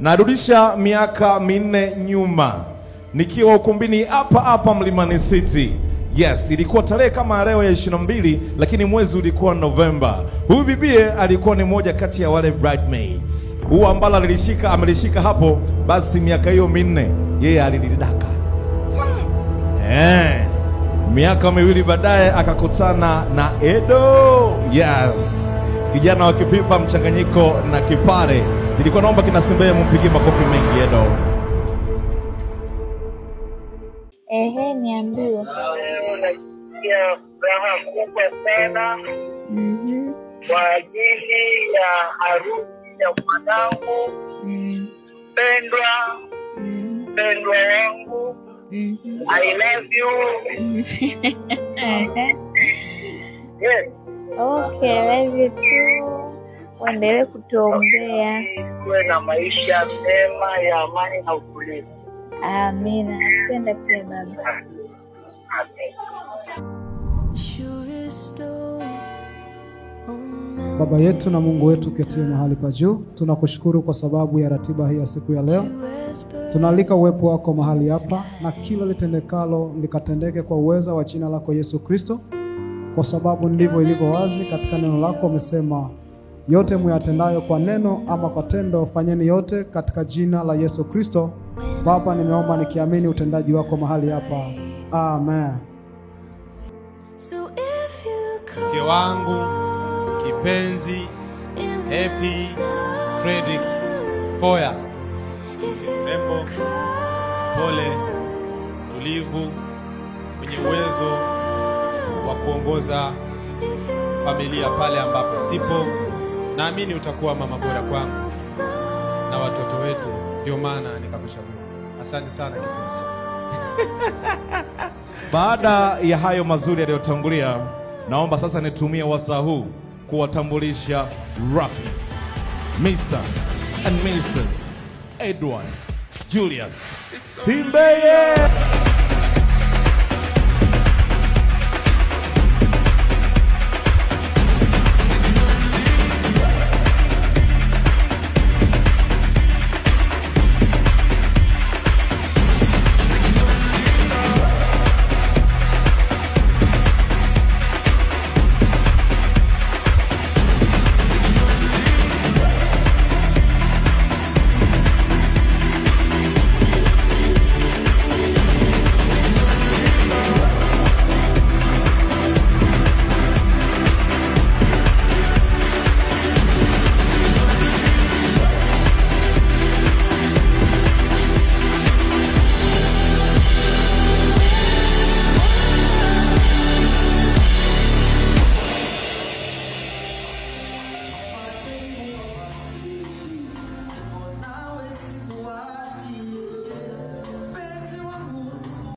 Narudisha miaka 4 nyuma, nikiwa ukumbini hapa Mlimani City. Yes, ilikuwa tarehe kama leo ya 22, lakini mwezi ulikuwa Novemba. Huyu bibie alikuwa ni moja kati ya wale bridesmaids. Huyu ambalo amelishika hapo, basi miaka hiyo 4 yeye alilidaka. Miaka 2 baadaye akakutana na Edo. Yes, kijana wa kipipa mchanganyiko na kipare. Nilikuwa naomba kina Simbeye mumpigie makofi mengi Edo. Niambie. Unasikia furaha kubwa sana kwa ajili ya harusi ya mwanangu pendwa wangu. I love you. Yes. Okay, I love you too. Uendelee kutuombea. Tuwe na maisha mema ya amani na utulivu. Amina. Napenda pia baba. Baba yetu na Mungu wetu ketie mahali pa juu, tunakushukuru kwa sababu ya ratiba hii ya siku ya leo. Tunaalika uwepo wako mahali hapa, na kila litendekalo likatendeke kwa uweza wa jina lako Yesu Kristo, kwa sababu ndivyo ilivyo wazi katika neno lako. Umesema yote muyatendayo kwa neno ama kwa tendo, fanyeni yote katika jina la Yesu Kristo. Baba, nimeomba nikiamini utendaji wako mahali hapa. Amen. Mke wangu kipenzi Happy Fredrick Foya, mrembo, pole, tulivu, mwenye uwezo wa kuongoza familia pale ambapo sipo. Naamini utakuwa mama bora kwangu na watoto wetu, ndio maana nikakuchagua. Asante sana kipenzi. Baada ya hayo mazuri yaliyotangulia, naomba sasa nitumie wasaa huu kuwatambulisha rasmi Mr. and Mrs. Edward Julius Simbeye.